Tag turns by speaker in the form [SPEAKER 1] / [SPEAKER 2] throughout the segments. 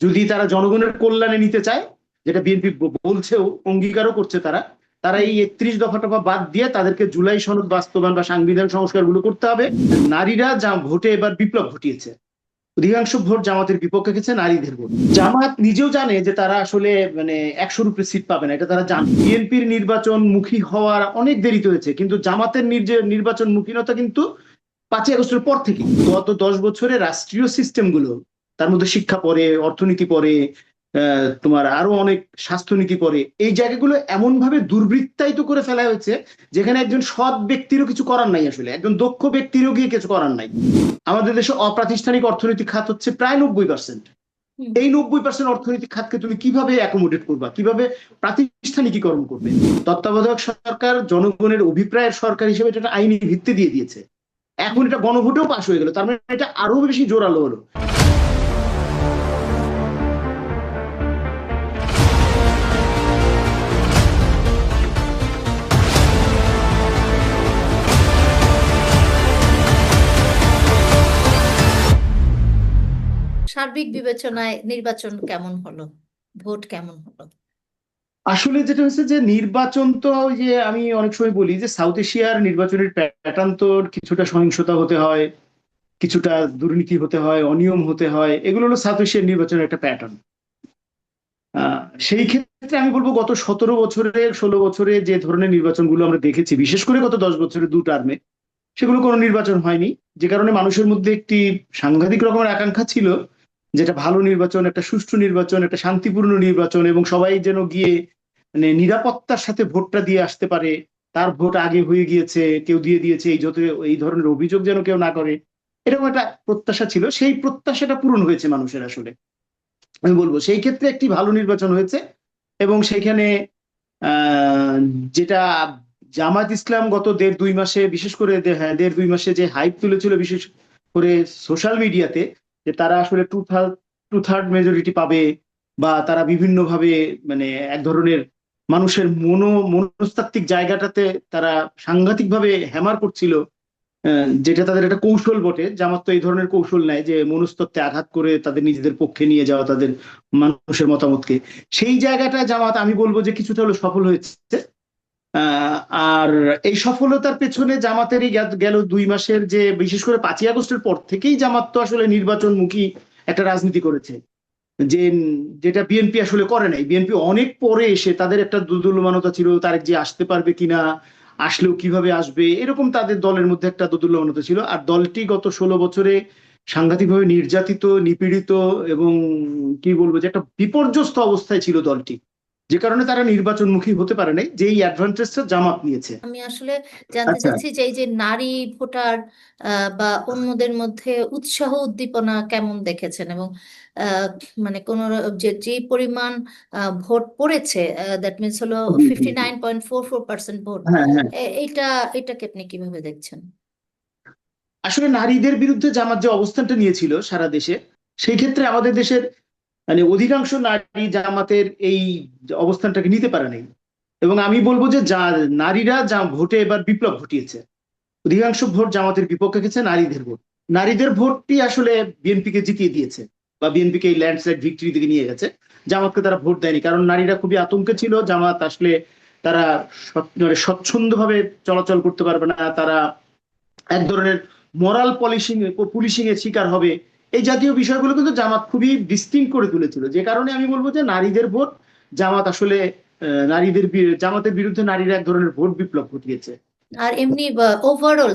[SPEAKER 1] যদি তারা জনগণের কল্যাণে নিতে চায়, যেটা বিএনপি বলছেও, অঙ্গীকারও করছে, তারা তারা এই 31 দফা টফা বাদ দিয়ে তাদেরকে জুলাই সনদ বাস্তবায়ন বা সাংবিধান সংস্কার গুলো করতে হবে। নারীরা যা ভোটে এবার বিপ্লব ঘটিয়েছে, অধিকাংশ ভোট জামাতের বিপক্ষে গেছে, নারীদের ভোট। জামাত নিজেও জানে যে তারা আসলে মানে 100-র উপরে সিট পাবে না, এটা তারা জানে। বিএনপির নির্বাচন মুখী হওয়ার অনেক দেরিতে হয়েছে, কিন্তু জামাতের নির্বাচন মুখীনতা কিন্তু 5ই আগস্টের পর থেকে। গত 10 বছরে রাষ্ট্রীয় সিস্টেম গুলো, তার মধ্যে শিক্ষা পড়ে, অর্থনীতি পড়ে, তোমার আরো অনেক স্বাস্থ্যনীতি পড়ে, এই জায়গাগুলো এমন ভাবে দুর্বৃত্তায়িত করে ফেলা হয়েছে যেখানে একজন সৎ ব্যক্তিরও কিছু করার নাই, আসলে একজন দক্ষ ব্যক্তিরও গিয়ে কিছু করার নাই। আমাদের দেশে অপ্রাতিষ্ঠানিক অর্থনৈতিক খাত হচ্ছে প্রায় 90%। এই 90% অর্থনৈতিক খাতকে তুমি কিভাবে অ্যাকোমোডেট করবা, কিভাবে প্রাতিষ্ঠানিকীকরণ করবে? তত্ত্বাবধায়ক সরকার জনগণের অভিপ্রায়ের সরকার হিসেবে এটা আইনি ভিত্তি দিয়ে দিয়েছে। এখন এটা গণভোটেও পাশ হয়ে গেল, তার মানে এটা আরো বেশি জোরালো হলো।
[SPEAKER 2] সার্বিক বিবেচনায় নির্বাচন কেমন হলো, ভোট কেমন হলো?
[SPEAKER 1] আসলে যেটা হচ্ছে যে নির্বাচন তো ওই যে আমি অনেক সময় বলি যে সাউথ এশিয়ার নির্বাচনের প্যাটার্ন তো কিছুটা সহিংসতা হতে হয়, কিছুটা দুর্নীতি হতে হয়, অনিয়ম হতে হয়, এগুলো হলো সাউথ এশিয়ার নির্বাচনের একটা প্যাটার্ন। সেই ক্ষেত্রে আমি বলবো গত 17 বছরে 16 বছরে যে ধরনের নির্বাচনগুলো আমরা দেখেছি, বিশেষ করে গত 10 বছরে 2 টার্মে, সেগুলো কোনো নির্বাচন হয়নি। যে কারণে মানুষের মধ্যে একটি সাংঘাতিক রকমের আকাঙ্ক্ষা ছিল যেটা ভালো নির্বাচন, একটা সুষ্ঠু নির্বাচন, একটা শান্তিপূর্ণ নির্বাচন, এবং সবাই যেন গিয়ে মানে নিরাপত্তার সাথে ভোটটা দিয়ে আসতে পারে। তার ভোট আগে হয়ে গিয়েছে, কেউ দিয়ে দিয়েছে, এই ধরনের অভিযোগ যেন কেউ না করে, এরকম একটা প্রত্যাশা ছিল। সেই প্রত্যাশাটা পূরণ হয়েছে মানুষের। আসলে আমি বলবো সেই ক্ষেত্রে একটি ভালো নির্বাচন হয়েছে। এবং সেখানে আহ যেটা জামাত ইসলাম গত 1.5-2 মাসে, বিশেষ করে 1.5-2 মাসে যে হাইপ তুলেছিল, বিশেষ করে সোশ্যাল মিডিয়াতে, যে তারা আসলে টু থার্ড মেজরিটি পাবে, বা তারা বিভিন্ন ভাবে মানে এক ধরনের মানুষের মনস্তাত্ত্বিক জায়গাটাতে তারা সাংঘাতিক ভাবে হ্যামার করছিল। যেটা তাদের একটা কৌশল বটে। জামাত তো এই ধরনের কৌশল নেয় যে মনস্তত্ত্বে আঘাত করে তাদের নিজেদের পক্ষে নিয়ে যাওয়া, তাদের মানুষের মতামতকে। সেই জায়গাটা জামাত আমি বলবো যে কিছুটা হলো সফল হয়েছে। আহ, আর এই সফলতার পেছনে জামাতেরই গেল 2 মাসের যে, বিশেষ করে 5ই আগস্টের পর থেকেই জামাত তো আসলে নির্বাচনমুখী একটা রাজনীতি করেছে, যে যেটা বিএনপি আসলে করে নাই। বিএনপি অনেক পরে এসে তাদের একটা দোদুল্যমানতা ছিল, তারেক যে আসতে পারবে কিনা, আসলেও কিভাবে আসবে, এরকম তাদের দলের মধ্যে একটা দোদুল্যমানতা ছিল। আর দলটি গত 16 বছরে সাংঘাতিকভাবে নির্যাতিত, নিপীড়িত, এবং কি বলবো যে একটা বিপর্যস্ত অবস্থায় ছিল দলটি, যে কারণে তারা নির্বাচনমুখী হতে পারে নাই, যেই অ্যাডভান্টেজটা জামাত নিয়েছে।
[SPEAKER 2] আমি আসলে জানতে
[SPEAKER 1] আচ্ছা,
[SPEAKER 2] চাচ্ছি যে এই যে নারী ভোটার বা অন্যদের মধ্যে উৎসাহ উদ্দীপনা কেমন দেখেছেন, এবং আহ, মানে কোন যে পরিমাণ ভোট পড়েছে, দ্যাট মিনস হলো
[SPEAKER 1] জি, জি, জি।
[SPEAKER 2] 59.44% ভোট,
[SPEAKER 1] হ্যাঁ, হ্যাঁ।
[SPEAKER 2] এইটা এটাকে আপনি কিভাবে দেখছেন?
[SPEAKER 1] আসলে নারীদের বিরুদ্ধে জামাত যে অবস্থানটা নিয়েছিল সারা দেশে, সেই ক্ষেত্রে আমাদের দেশের মানে অধিকাংশ নারী জামাতের এই অবস্থানটাকে নিতে পারে নাই। এবং আমি বলবো যে নারীরা যা ভোটে এবার বিপ্লব ঘটিয়েছে, অধিকাংশ ভোট জামাতের বিপক্ষে গেছে, নারীদের ভোট। নারীদের ভোটটি আসলে বিএনপি কে জিতিয়ে দিয়েছে, বা বিএনপি কে এই ল্যান্ডস্লাইড ভিক্টরি দিকে নিয়ে গেছে। জামাতকে তারা ভোট দেয়নি, কারণ নারীরা খুবই আতঙ্কে ছিল জামাত আসলে তারা মানে স্বচ্ছন্দভাবে চলাচল করতে পারবে না, তারা এক ধরনের মোরাল পুলিশিং এর শিকার হবে। এই জাতীয় বিষয়গুলো কিন্তু জামাত খুবই ডিস্টিংক্ট করে তুলেছিল, যে কারণে আমি বলবো যে নারীদের ভোট জামাত আসলে জামাতের বিরুদ্ধে নারীরা এক ধরনের ভোট বিপ্লব ঘটিয়েছে।
[SPEAKER 2] আর এমনি ওভারঅল,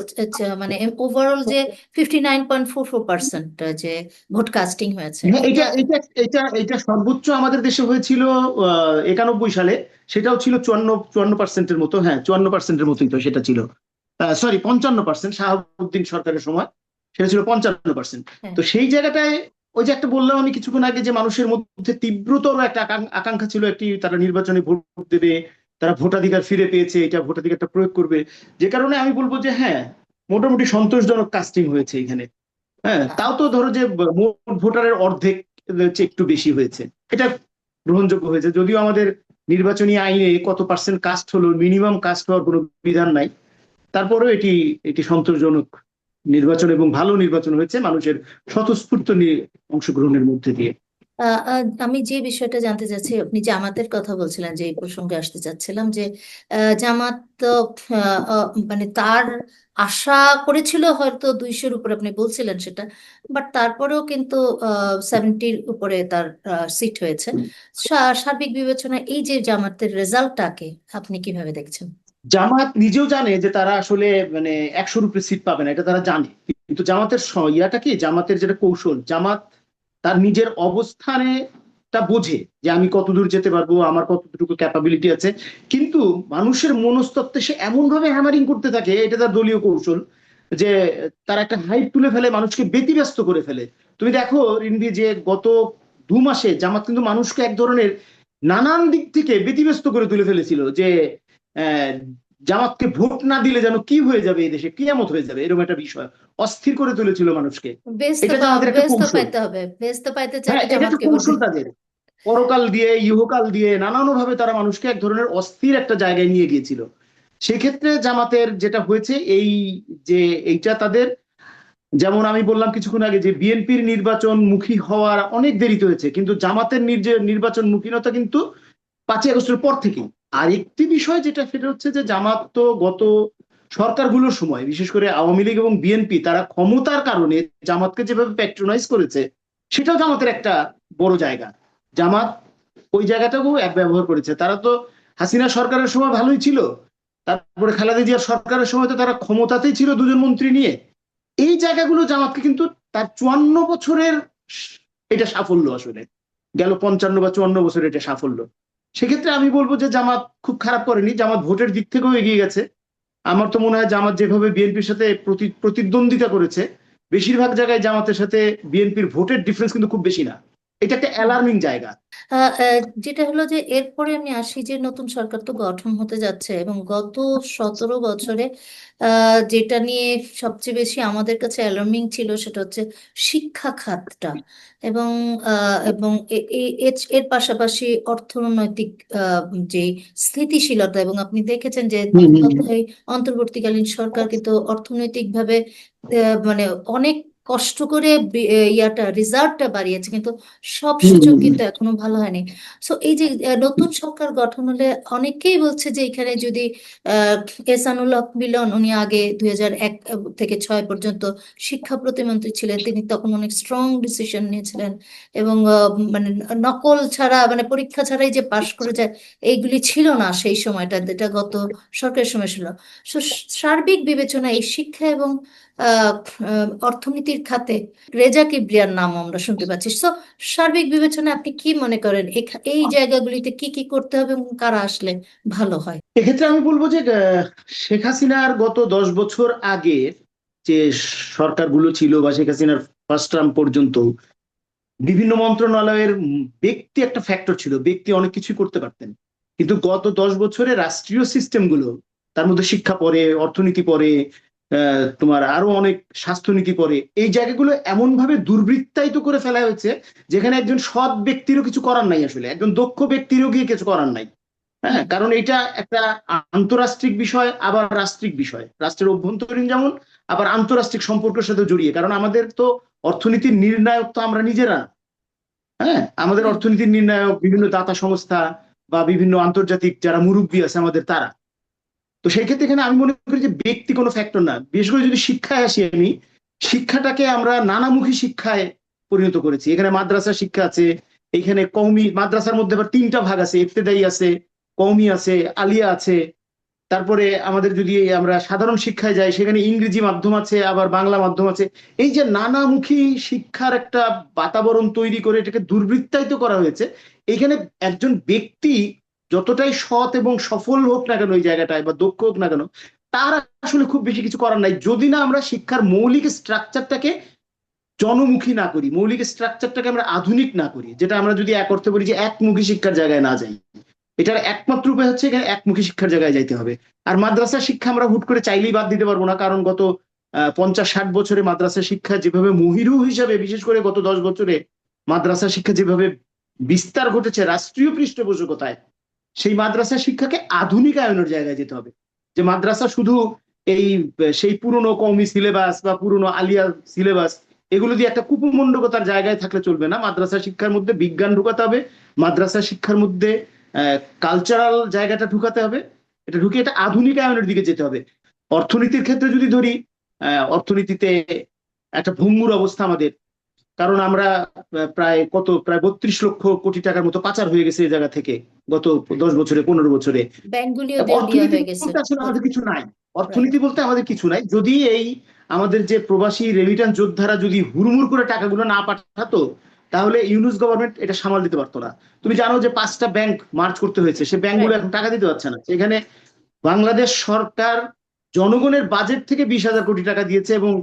[SPEAKER 2] মানে ওভারঅল যে 59.44% যে ভোট কাস্টিং হয়েছে,
[SPEAKER 1] হ্যাঁ,
[SPEAKER 2] এটা
[SPEAKER 1] এটা এটা এটা এটা সর্বোচ্চ আমাদের দেশে হয়েছিল 91 সালে। সেটাও ছিল 54-54%-এর মতো। হ্যাঁ, 54%-এর মতোই তো সেটা ছিল। সরি, 55%, শাহাবুদ্দিন সরকারের সময় সেটা ছিল 55%।
[SPEAKER 2] হ্যাঁ।
[SPEAKER 1] তো সেই জায়গাটায় ওই যে একটা বললাম আমি কিছুক্ষণ আগে, যে মানুষের মধ্যে তীব্রতর একটা আকাঙ্ক্ষা ছিল, একটি তারা নির্বাচনে ভোট দেবে, তারা ভোটাধিকার ফিরে পেয়েছে, এটা ভোটাধিকারটা প্রয়োগ করবে। যে কারণে আমি বলবো যে হ্যাঁ, মোটামুটি সন্তোষজনক কাস্টিং হয়েছে এখানে। হ্যাঁ, তাও তো ধরো যে মোট ভোটারের অর্ধেক হচ্ছে, একটু বেশি হয়েছে, এটা গ্রহণযোগ্য হয়েছে। যদিও আমাদের নির্বাচনী আইনে কত পার্সেন্ট কাস্ট হলো, মিনিমাম কাস্ট হওয়ার কোনো বিধান নাই, তারপরেও এটি এটি সন্তোষজনক নির্বাচন এবং ভালো নির্বাচন হয়েছে মানুষের স্বতঃস্ফূর্ত অংশগ্রহণের মধ্যে দিয়ে।
[SPEAKER 2] আমি যে বিষয়টা জানতে চাচ্ছি, আপনি জামাতের কথা বলছিলেন, যে এই প্রসঙ্গে আসতে চাচ্ছিলাম যে জামাত তো মানে তার আশা করেছিল হয়তো 200-র উপরে, আপনি বলছিলেন সেটা, বাট তারপরেও কিন্তু 70-র উপরে তার সিট হয়েছে। সার্বিক বিবেচনায় এই যে জামাতের রেজাল্টটাকে আপনি কিভাবে দেখছেন?
[SPEAKER 1] জামাত নিজেও জানে যে তারা আসলে মানে 100-র উপরে সিট পাবে না, এটা তারা জানে। কিন্তু জামাতের ইয়াটা কি, জামাতের যেটা কৌশল, জামাত তার নিজের অবস্থানে তা বোঝে যে আমি কত দূর যেতে পারবো, আমার কতটুকু ক্যাপাবিলিটি আছে। কিন্তু মানুষের মনস্তত্ত্বে সে এমন ভাবে হ্যামারিং করতে থাকে, এটা তার দলীয় কৌশল, যে তার একটা হাইপ তুলে ফেলে, মানুষকে ব্যতিব্যস্ত করে ফেলে। তুমি দেখো রিনভি, যে গত 2 মাসে জামাত কিন্তু মানুষকে এক ধরনের নানান দিক থেকে ব্যতিব্যস্ত করে তুলে ফেলেছিল, যে আহ, জামাতকে ভোট না দিলে যেন কি হয়ে যাবে, এই দেশে কিয়ামত হয়ে যাবে, এরকম একটা বিষয় অস্থির করে তুলেছিল মানুষকে। এটা জামাতের একটা
[SPEAKER 2] বেশ তো
[SPEAKER 1] কৌশল।
[SPEAKER 2] পাইতে হবে, বেশ তো পাইতে
[SPEAKER 1] হ্যাঁ,
[SPEAKER 2] চাইলে
[SPEAKER 1] এটা একটা
[SPEAKER 2] জামাতকে ভোট
[SPEAKER 1] কৌশল
[SPEAKER 2] দিন।
[SPEAKER 1] তাদের। পরকাল দিয়ে, ইহকাল দিয়ে, নানান ভাবে তারা মানুষকে এক ধরনের অস্থির একটা জায়গায় নিয়ে গিয়েছিল। সেক্ষেত্রে জামাতের যেটা হয়েছে, এই যে এইটা তাদের, যেমন আমি বললাম কিছুক্ষণ আগে যে বিএনপির নির্বাচন মুখী হওয়ার অনেক দেরিতে হয়েছে, কিন্তু জামাতের নির্বাচন মুখীনতা কিন্তু 5ই আগস্টের পর থেকেই। আর একটি বিষয় যেটা, সেটা হচ্ছে যে জামাত তো গত সরকারগুলোর সময়, বিশেষ করে আওয়ামী লীগ এবং বিএনপি, তারা ক্ষমতার কারণে জামাতকে যেভাবে প্যাট্রোনাইজ করেছে, সেটাও জামাতের একটা বড় জায়গা। জামাত ওই জায়গাটাকেও এক ব্যবহার করেছে। তারা তো হাসিনা সরকারের সময় ভালোই ছিল, তারপরে খালেদা জিয়ার সরকারের সময় তো তারা ক্ষমতাতেই ছিল 2জন মন্ত্রী নিয়ে। এই জায়গাগুলো জামাতকে কিন্তু তার 54 বছরের এটা সাফল্য আসলে, গেল 55 বা 54 বছরের এটা সাফল্য। সেক্ষেত্রে আমি বলবো যে জামাত খুব খারাপ করেনি, জামাত ভোটের দিক থেকেও এগিয়ে গেছে। আমার তো মনে হয় জামাত যেভাবে বিএনপির সাথে প্রতিদ্বন্দ্বিতা করেছে, বেশিরভাগ জায়গায় জামাতের সাথে বিএনপির ভোটের ডিফারেন্স কিন্তু খুব বেশি না। এটা একটা অ্যালার্মিং জায়গা।
[SPEAKER 2] আহ, আহ, যেটা হলো যে এরপরে আমি আসি যে নতুন সরকার তো গঠন হতে যাচ্ছে, এবং গত 17 বছরে যেটা নিয়ে সবচেয়ে বেশি আমাদের কাছে অ্যালার্মিং ছিল সেটা হচ্ছে শিক্ষা খাতটা। এবং এবং এর পাশাপাশি অর্থনৈতিক যে স্থিতিশীলতা, এবং আপনি দেখেছেন যে
[SPEAKER 1] হম হম
[SPEAKER 2] এই অন্তর্বর্তীকালীন সরকার কিন্তু অর্থনৈতিকভাবে মানে অনেক কষ্ট করে ইয়াটা রিজার্ভটা বাড়িয়েছে, কিন্তু সব
[SPEAKER 1] হম
[SPEAKER 2] সূচক
[SPEAKER 1] হম হম
[SPEAKER 2] কিন্তু এখনো ভালো হয়নি। সো এই যে নতুন সরকার গঠন হলে অনেকেই বলছে যে এখানে যদি এহসানুল হক মিলন, উনি আগে 2001 থেকে 6 পর্যন্ত শিক্ষা প্রতিমন্ত্রী ছিলেন, তিনি তখন অনেক স্ট্রং ডিসিশন নিয়েছিলেন, এবং মানে নকল ছাড়া, মানে পরীক্ষা ছাড়াই যে পাশ করে যায়, এইগুলি ছিল না সেই সময়টা, যেটা গত সরকারের সময় ছিল। সো সার্বিক বিবেচনায় এই শিক্ষা এবং অর্থনীতির খাতে রেজা কিবরিয়ার নাম আমরা শুনতে পাচ্ছি। সো সার্বিক বিবেচনায় আপনি কি মনে করেন এই জায়গাগুলিতে কি কি করতে হবে এবং কারা আসলে ভালো হয়?
[SPEAKER 1] এক্ষেত্রে আমি বলবো যে শেখ হাসিনার গত 10 বছর আগে যে সরকারগুলো ছিল, বা শেখ হাসিনার ফার্স্ট টার্ম পর্যন্ত, বিভিন্ন মন্ত্রণালয়ের ব্যক্তি একটা ফ্যাক্টর ছিল, ব্যক্তি অনেক কিছু করতে পারতেন। কিন্তু গত 10 বছরে রাষ্ট্রীয় সিস্টেম গুলো, তার মধ্যে শিক্ষা পড়ে, অর্থনীতি পড়ে, তোমার আরো অনেক স্বাস্থ্যনীতি পড়ে, এই জায়গাগুলো এমন ভাবে দুর্বৃত্তায়িত করে ফেলা হয়েছে, যেখানে একজন সৎ ব্যক্তিরও কিছু করার নাই, আসলে একজন দক্ষ ব্যক্তিরও গিয়ে কিছু করার নাই। হ্যাঁ,
[SPEAKER 2] হুম।
[SPEAKER 1] কারণ এটা একটা আন্তরাষ্ট্রিক বিষয়, আবার রাষ্ট্রিক বিষয়, রাষ্ট্রের অভ্যন্তরীণ যেমন, আবার আন্তরাষ্ট্রিক সম্পর্কের সাথে জড়িয়ে। কারণ আমাদের তো অর্থনীতির নির্ণায়ক তো আমরা নিজেরা না। হ্যাঁ, আমাদের
[SPEAKER 2] হুম।
[SPEAKER 1] অর্থনীতির নির্ণায়ক বিভিন্ন দাতা সংস্থা বা বিভিন্ন আন্তর্জাতিক যারা মুরব্বী আছে আমাদের, তারা। তো সেই ক্ষেত্রে এখানে আমি মনে করি যে ব্যক্তি কোনো ফ্যাক্টর না। বিশেষ করে যদি শিক্ষায় আসি আমি, শিক্ষাটাকে আমরা নানামুখী শিক্ষায় পরিণত করেছি। এখানে মাদ্রাসা শিক্ষা আছে, এখানে কওমি মাদ্রাসার মধ্যে আবার 3টা ভাগ আছে, ইবতেদায়ী আছে, কওমি আছে, আলিয়া আছে। তারপরে আমাদের যদি আমরা সাধারণ শিক্ষায় যাই, সেখানে ইংরেজি মাধ্যম আছে, আবার বাংলা মাধ্যম আছে। এই যে নানামুখী শিক্ষার একটা বাতাবরণ তৈরি করে এটাকে দুর্বৃত্তায়িত করা হয়েছে। এখানে একজন ব্যক্তি যতটাই সৎ এবং সফল হোক না কেন ওই জায়গাটায়, বা দক্ষ হোক না কেন, তার আসলে খুব বেশি কিছু করার নাই, যদি না আমরা শিক্ষার মৌলিক স্ট্রাকচারটাকে জনমুখী না করি, মৌলিক স্ট্রাকচারটাকে আমরা আধুনিক না করি। যেটা আমরা যদি এক অর্থে বলি যে একমুখী শিক্ষার জায়গায় না যাই, এটার একমাত্র উপায় হচ্ছে এখানে একমুখী শিক্ষার জায়গায় যাইতে হবে। আর মাদ্রাসা শিক্ষা আমরা হুট করে চাইলেই বাদ দিতে পারবো না, কারণ গত 50-60 বছরে মাদ্রাসা শিক্ষা যেভাবে মহিরু হিসাবে, বিশেষ করে গত 10 বছরে মাদ্রাসা শিক্ষা যেভাবে বিস্তার ঘটেছে রাষ্ট্রীয় পৃষ্ঠপোষকতায়, সেই মাদ্রাসা শিক্ষাকে আধুনিকায়নের জায়গায় যেতে হবে। যে মাদ্রাসা শুধু এই সেই পুরনো কওমি সিলেবাস বা পুরনো আলিয়া সিলেবাস, এগুলো দিয়ে একটা কুপমণ্ডকতার জায়গায় থাকলে চলবে না। মাদ্রাসা শিক্ষার মধ্যে বিজ্ঞান ঢুকাতে হবে, মাদ্রাসা শিক্ষার মধ্যে কালচারাল জায়গাটা ঢুকাতে হবে, এটা ঢুকে এটা আধুনিকায়নের দিকে যেতে হবে। অর্থনীতির ক্ষেত্রে যদি ধরি, অর্থনীতিতে একটা ভঙ্গুর অবস্থা আমাদের, কারণ আমরা প্রায় 32 লক্ষ কোটি টাকার মতো পাচার হয়ে গেছে এই জায়গা থেকে গত 10 বছরে 15 বছরে।
[SPEAKER 2] ব্যাংকগুলিও দেউলিয়া
[SPEAKER 1] অর্থনীতি
[SPEAKER 2] হয়ে গেছে।
[SPEAKER 1] বলতে আসলে আমাদের কিছু নাই,
[SPEAKER 2] রাইট।
[SPEAKER 1] অর্থনীতি বলতে আমাদের কিছু নাই। যদি এই আমাদের যে প্রবাসী রেমিটেন্স যোদ্ধারা যদি হুড়মুড় করে টাকাগুলো না পাঠাতো, তাহলে ইউনুস গভর্নমেন্ট এটা সামাল দিতে পারতো না। তুমি জানো যে 5টা ব্যাংক মার্চ করতে হয়েছে, সে ব্যাংকগুলো
[SPEAKER 2] রাইট।
[SPEAKER 1] এখন টাকা দিতে পারছে না। সেখানে বাংলাদেশ সরকার জনগণের বাজেট থেকে 20,000 কোটি টাকা দিয়েছে, এবং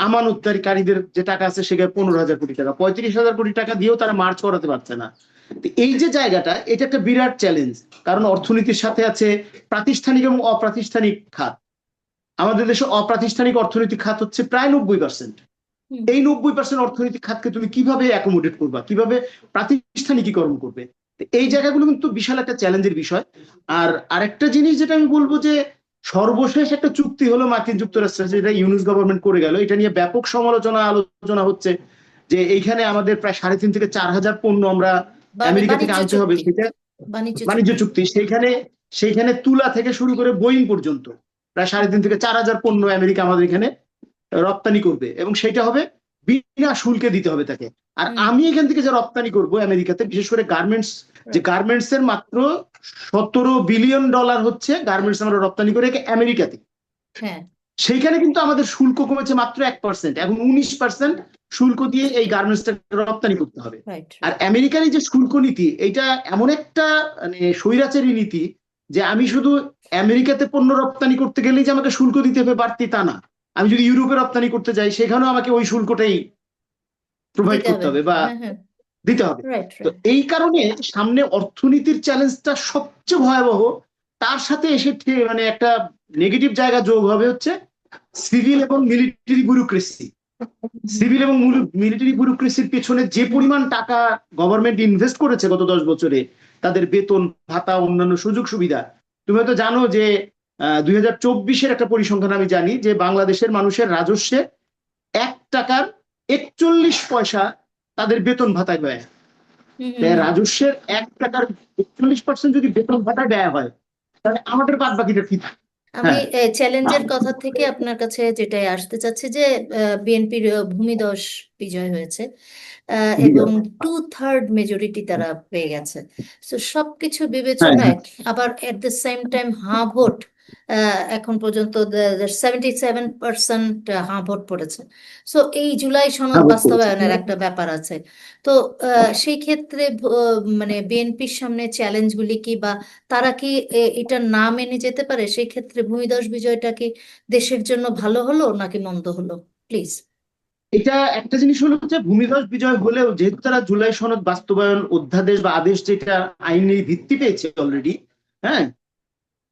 [SPEAKER 1] আমানতকারীদের যে টাকা আছে সেখানে 15,000 কোটি টাকা, 35,000 কোটি টাকা দিয়েও তারা মার্চ করাতে পারছে না। তো এই যে জায়গাটা, এটা একটা বিরাট চ্যালেঞ্জ, কারণ অর্থনীতির সাথে আছে প্রাতিষ্ঠানিক এবং অপ্রাতিষ্ঠানিক খাত। আমাদের দেশে অপ্রাতিষ্ঠানিক অর্থনৈতিক খাত হচ্ছে প্রায় 90%।
[SPEAKER 2] হুম।
[SPEAKER 1] এই 90% অর্থনৈতিক খাতকে তুমি কিভাবে অ্যাকোমোডেট করবা, কিভাবে প্রাতিষ্ঠানিকীকরণ করবে? তো এই জায়গাগুলো কিন্তু বিশাল একটা চ্যালেঞ্জের বিষয়। আর আরেকটা জিনিস যেটা আমি বলবো, যে সর্বশেষ একটা চুক্তি হলো মার্কিন যুক্তরাষ্ট্রের, যেটা ইউনুস গভর্নমেন্ট করে গেল, এটা নিয়ে ব্যাপক সমালোচনা আলোচনা হচ্ছে, যে এইখানে আমাদের প্রায় 3,500 থেকে 4,000 পণ্য আমরা আমেরিকা থেকে
[SPEAKER 2] বাণিজ্য
[SPEAKER 1] আনতে হবে।
[SPEAKER 2] চুক্তি।
[SPEAKER 1] সেটা
[SPEAKER 2] বাণিজ্য
[SPEAKER 1] বাণিজ্য
[SPEAKER 2] চুক্তি।
[SPEAKER 1] চুক্তি, সেইখানে তুলা থেকে শুরু করে বোয়িং পর্যন্ত প্রায় 3,500 থেকে 4,000 পণ্য আমেরিকা আমাদের এখানে রপ্তানি করবে, এবং সেটা হবে বিনা শুল্কে দিতে হবে তাকে। আর
[SPEAKER 2] হুম।
[SPEAKER 1] আমি এখান থেকে যে রপ্তানি করব আমেরিকাতে, বিশেষ করে গার্মেন্টস, যে
[SPEAKER 2] রাইট।
[SPEAKER 1] গার্মেন্টস এর মাত্র $17 বিলিয়ন হচ্ছে গার্মেন্টস আমরা রপ্তানি করে আমেরিকাতে।
[SPEAKER 2] হ্যাঁ।
[SPEAKER 1] সেইখানে কিন্তু আমাদের শুল্ক কমেছে মাত্র 1%, এখন 19% শুল্ক দিয়ে এই গার্মেন্টসটা রপ্তানি করতে হবে।
[SPEAKER 2] রাইট।
[SPEAKER 1] আর আমেরিকার এই যে শুল্ক নীতি, এটা এমন একটা মানে স্বৈরাচারী নীতি, যে আমি শুধু আমেরিকাতে পণ্য রপ্তানি করতে গেলেই যে আমাকে শুল্ক দিতে হবে বাড়তি তা না, আমি যদি ইউরোপে রপ্তানি করতে যাই সেখানেও আমাকে ওই শুল্কটাই প্রোভাইড
[SPEAKER 2] দিতে
[SPEAKER 1] করতে
[SPEAKER 2] হবে।
[SPEAKER 1] হবে বা
[SPEAKER 2] হ্যাঁ, হ্যাঁ।
[SPEAKER 1] দিতে হবে।
[SPEAKER 2] রাইট।
[SPEAKER 1] তো
[SPEAKER 2] রাইট।
[SPEAKER 1] এই কারণে সামনে অর্থনীতির চ্যালেঞ্জটা সবচেয়ে ভয়াবহ। তার সাথে এসে মানে একটা নেগেটিভ জায়গা যোগ হবে হচ্ছে সিভিল এবং মিলিটারি ব্যুরোক্রেসি। সিভিল এবং মিলিটারি ব্যুরোক্রেসির পেছনে যে পরিমাণ টাকা গভর্নমেন্ট ইনভেস্ট করেছে গত 10 বছরে, তাদের বেতন ভাতা অন্যান্য সুযোগ সুবিধা, তুমি হয়তো জানো যে 2024-এর একটা পরিসংখ্যান আমি জানি, যে বাংলাদেশের মানুষের রাজস্বে 1 টাকার 41 পয়সা তাদের বেতন ভাতায় ব্যয়।
[SPEAKER 2] হুম, হুম,
[SPEAKER 1] তাই
[SPEAKER 2] হুম।
[SPEAKER 1] রাজস্বের 1 টাকার 41% যদি বেতন ভাতায় ব্যয় হয়, তাহলে আমাদের বাদ বাকিটা কি থাকে?
[SPEAKER 2] আমি
[SPEAKER 1] হ্যাঁ,
[SPEAKER 2] চ্যালেঞ্জের কথা থেকে আপনার কাছে যেটাই আসতে চাচ্ছি যে বিএনপির ভূমিধস বিজয় হয়েছে, এবং
[SPEAKER 1] বিজয়।
[SPEAKER 2] 2/3 মেজরিটি তারা পেয়ে গেছে। তো সবকিছু
[SPEAKER 1] হ্যাঁ,
[SPEAKER 2] বিবেচনায় আবার এট দ্য সেম টাইম হাঁ ভোট, এখন পর্যন্ত 77% হাঁ ভোট পড়েছে। সো এই জুলাই সনদ
[SPEAKER 1] হ্যাঁ, ভোট করেছে।
[SPEAKER 2] বাস্তবায়নের একটা ব্যাপার আছে। তো সেই ক্ষেত্রে মানে বিএনপির সামনে চ্যালেঞ্জগুলি কি, বা তারা কি এটা না মেনে যেতে পারে? সেই ক্ষেত্রে ভূমিধস বিজয়টা কি দেশের জন্য ভালো হলো নাকি মন্দ হলো? প্লিজ।
[SPEAKER 1] এটা একটা জিনিস হলো যে ভূমিধস বিজয় হলেও, যেহেতু তারা জুলাই সনদ বাস্তবায়ন অধ্যাদেশ বা আদেশ, যেটা আইনি ভিত্তি পেয়েছে অলরেডি, হ্যাঁ,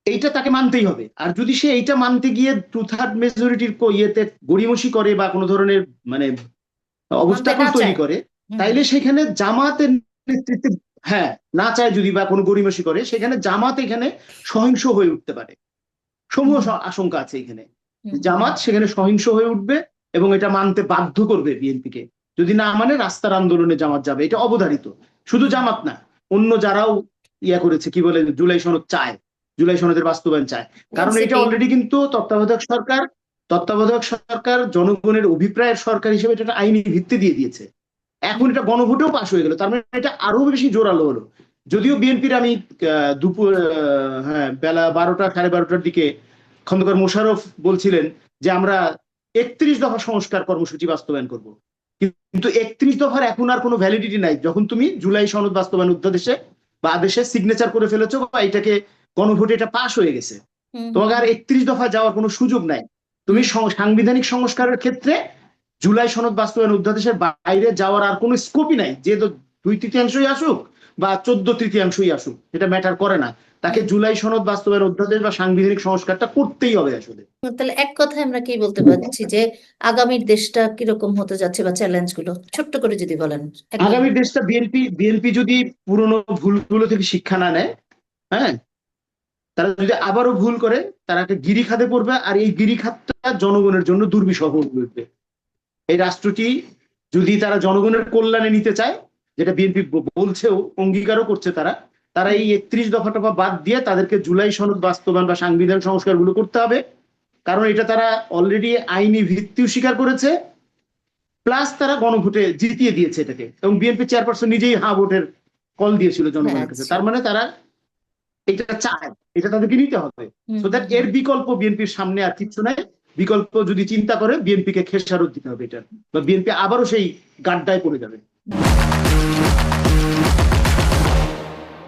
[SPEAKER 1] এইটা তাকে মানতেই হবে। আর যদি সে এইটা মানতে গিয়ে 2/3 মেজরিটির ইয়েতে গড়িমসি করে বা কোনো ধরনের মানে
[SPEAKER 2] মানতে
[SPEAKER 1] অবস্টাকল
[SPEAKER 2] না
[SPEAKER 1] তৈরি
[SPEAKER 2] চায়।
[SPEAKER 1] করে,
[SPEAKER 2] হুম, হুম।
[SPEAKER 1] তাইলে সেখানে জামাতের নেতৃত্বে, হ্যাঁ, না চায় যদি বা কোনো গড়িমসি করে, সেখানে জামাত এখানে সহিংস হয়ে উঠতে পারে। সমূহ
[SPEAKER 2] হুম,
[SPEAKER 1] আশঙ্কা আছে এখানে।
[SPEAKER 2] হুম, হুম, হুম।
[SPEAKER 1] জামাত সেখানে সহিংস হয়ে উঠবে এবং এটা মানতে বাধ্য করবে বিএনপিকে। যদি না মানে রাস্তার আন্দোলনে জামাত যাবে, এটা অবধারিত। শুধু
[SPEAKER 2] হুম।
[SPEAKER 1] জামাত না, অন্য যারাও ইয়া করেছে, কি বলে, জুলাই সনদ চায়, জুলাই সনদের বাস্তবায়ন চায়। কারণ এটা
[SPEAKER 2] এনসিপি।
[SPEAKER 1] অলরেডি কিন্তু তত্ত্বাবধায়ক সরকার জনগণের অভিপ্রায়ের সরকার হিসেবে এটা একটা আইনি ভিত্তি দিয়ে দিয়েছে। এখন এটা গণভোটেও পাশ হয়ে গেল, তার মানে এটা আরো বেশি জোরালো হলো। যদিও বিএনপির আমি দুপুর হ্যাঁ, বেলা 12টা 12:30টার দিকে খন্দকার মোশাররফ বলছিলেন যে আমরা 31 দফা সংস্কার কর্মসূচি বাস্তবায়ন করব, কিন্তু 31 দফার এখন আর কোনো ভ্যালিডিটি নাই, যখন তুমি জুলাই সনদ বাস্তবায়ন অধ্যাদেশে বা আদেশে সিগনেচার করে ফেলেছো বা এটাকে গণভোটে এটা পাশ হয়ে গেছে।
[SPEAKER 2] হুম, হুম,
[SPEAKER 1] তোমাকে আর 31 দফা যাওয়ার কোনো সুযোগ নাই। তুমি
[SPEAKER 2] হুম।
[SPEAKER 1] সাংবিধানিক সংস্কারের ক্ষেত্রে জুলাই সনদ বাস্তবায়ন অধ্যাদেশের বাইরে যাওয়ার আর কোনো স্কোপই নাই, যে 2/3 আসুক বা 14/3 আসুক, এটা ম্যাটার করে না। তাকে
[SPEAKER 2] হুম।
[SPEAKER 1] জুলাই সনদ বাস্তবায়ন অধ্যাদেশ বা সাংবিধানিক সংস্কারটা করতেই হবে আসলে।
[SPEAKER 2] তাহলে এক কথায় আমরা কি বলতে পারছি যে আগামীর দেশটা কিরকম হতে যাচ্ছে, বা চ্যালেঞ্জগুলো ছোট্ট করে যদি বলেন একদম।
[SPEAKER 1] আগামী দেশটা, বিএনপি যদি পুরনো ভুলগুলো থেকে শিক্ষা না নেয়, হ্যাঁ, তারা যদি আবারও ভুল করে, তারা একটা গিরিখাতে পড়বে, আর এই গিরিখাতটা জনগণের জন্য দুর্বিষহ হয়ে উঠবে। এই রাষ্ট্রটি যদি তারা জনগণের কল্যাণে নিতে চায়, যেটা বিএনপি বলছেও, অঙ্গীকারও করছে, তারা তারা এই 31 দফা টফা বাদ দিয়ে তাদেরকে জুলাই সনদ বাস্তবায়ন বা সাংবিধানিক সংস্কারগুলো করতে হবে। কারণ এটা তারা অলরেডি আইনি ভিত্তিও স্বীকার করেছে, প্লাস তারা গণভোটে জিতিয়ে দিয়েছে এটাকে, এবং বিএনপি চেয়ারপারসন নিজেই হা ভোটের কল দিয়েছিল জনগণের কাছে।
[SPEAKER 2] আচ্ছা।
[SPEAKER 1] তার মানে তারা এটা চায়, এটা তাদেরকে নিতে হবে।
[SPEAKER 2] হুম
[SPEAKER 1] সো দ্যাট
[SPEAKER 2] হুম
[SPEAKER 1] এর বিকল্প বিএনপির সামনে আর কিচ্ছু নাই। বিকল্প যদি চিন্তা করে বিএনপিকে খেসারত দিতে হবে এটা, বা বিএনপি আবারও সেই গাড্ডায় পড়ে যাবে।
[SPEAKER 2] হুম।